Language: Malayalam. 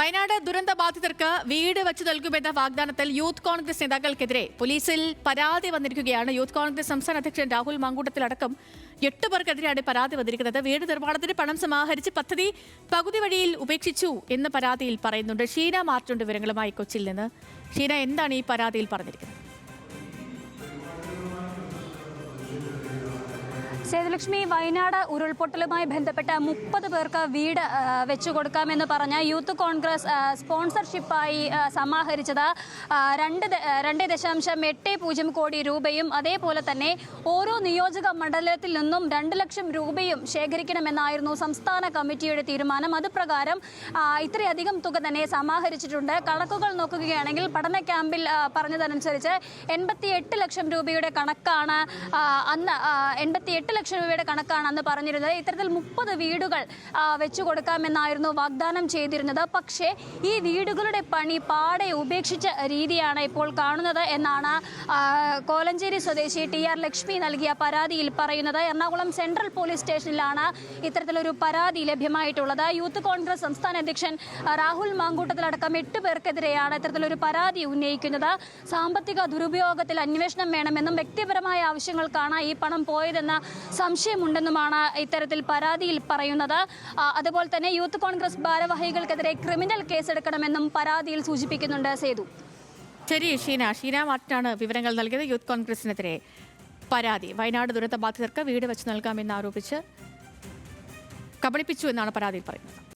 വയനാട് ദുരന്ത ബാധിതർക്ക് വീട് വെച്ചു നൽകുമെന്ന വാഗ്ദാനത്തിൽ യൂത്ത് കോൺഗ്രസ് നേതാക്കൾക്കെതിരെ പോലീസിൽ പരാതി വന്നിരിക്കുകയാണ്. യൂത്ത് കോൺഗ്രസ് സംസ്ഥാന അധ്യക്ഷൻ രാഹുൽ മാങ്കൂട്ടത്തിലടക്കം 8 പേർക്കെതിരെയാണ് പരാതി വന്നിരിക്കുന്നത്. വീട് നിർമ്മാണത്തിന് പണം സമാഹരിച്ച് പദ്ധതി പകുതി വഴിയിൽ ഉപേക്ഷിച്ചു എന്ന് പരാതിയിൽ പറയുന്നുണ്ട്. ഷീന മാർട്ടുണ്ട് വിവരങ്ങളുമായി കൊച്ചിയിൽ നിന്ന്. ഷീന, എന്താണ് ഈ പരാതിയിൽ പറഞ്ഞിരിക്കുന്നത്? സേതുലക്ഷ്മി, വയനാട് ഉരുൾപൊട്ടലുമായി ബന്ധപ്പെട്ട 30 പേർക്ക് വീട് വെച്ചു കൊടുക്കാമെന്ന് പറഞ്ഞ യൂത്ത് കോൺഗ്രസ് സ്പോൺസർഷിപ്പായി സമാഹരിച്ചത് 2.80 കോടി രൂപയും അതേപോലെ തന്നെ ഓരോ നിയോജക മണ്ഡലത്തിൽ നിന്നും 2 ലക്ഷം രൂപയും ശേഖരിക്കണമെന്നായിരുന്നു സംസ്ഥാന കമ്മിറ്റിയുടെ തീരുമാനം. അതുപ്രകാരം ഇത്രയധികം തുക തന്നെ സമാഹരിച്ചിട്ടുണ്ട്. കണക്കുകൾ നോക്കുകയാണെങ്കിൽ പഠന ക്യാമ്പിൽ പറഞ്ഞതനുസരിച്ച് 88 ലക്ഷം രൂപയുടെ കണക്കാണ് അന്ന് 88 ലക്ഷം രൂപയുടെ കണക്കാണ് അന്ന് പറഞ്ഞിരുന്നത്. ഇത്തരത്തിൽ 30 വീടുകൾ വെച്ചു കൊടുക്കാമെന്നായിരുന്നു വാഗ്ദാനം ചെയ്തിരുന്നത്. പക്ഷേ ഈ വീടുകളുടെ പണി പാടെ ഉപേക്ഷിച്ച രീതിയാണ് ഇപ്പോൾ കാണുന്നത് എന്നാണ് കോലഞ്ചേരി സ്വദേശി TR ലക്ഷ്മി നൽകിയ പരാതിയിൽ പറയുന്നത്. എറണാകുളം സെൻട്രൽ പോലീസ് സ്റ്റേഷനിലാണ് ഇത്തരത്തിലൊരു പരാതി ലഭ്യമായിട്ടുള്ളത്. യൂത്ത് കോൺഗ്രസ് സംസ്ഥാന അധ്യക്ഷൻ രാഹുൽ മാങ്കൂട്ടത്തിലടക്കം 8 പേർക്കെതിരെയാണ് ഇത്തരത്തിലൊരു പരാതി ഉന്നയിക്കുന്നത്. സാമ്പത്തിക ദുരുപയോഗത്തിൽ അന്വേഷണം വേണമെന്നും വ്യക്തിപരമായ ആവശ്യങ്ങൾക്കാണ് ഈ പണം പോയതെന്ന സംശയമുണ്ടെന്നുമാണ് ഇത്തരത്തിൽ പരാതിയിൽ പറയുന്നത്. അതുപോലെ തന്നെ യൂത്ത് കോൺഗ്രസ് ഭാരവാഹികൾക്കെതിരെ ക്രിമിനൽ കേസെടുക്കണമെന്നും പരാതിയിൽ സൂചിപ്പിക്കുന്നുണ്ട്. സേതു. ശരി ഷീന മാർട്ടാണ് വിവരങ്ങൾ നൽകിയത്. യൂത്ത് കോൺഗ്രസിനെതിരെ പരാതി. വയനാട് ദുരന്ത ബാധിതർക്ക് വീട് വെച്ച് നൽകാമെന്ന് ആരോപിച്ച് കബളിപ്പിച്ചു എന്നാണ് പരാതിയിൽ പറയുന്നത്.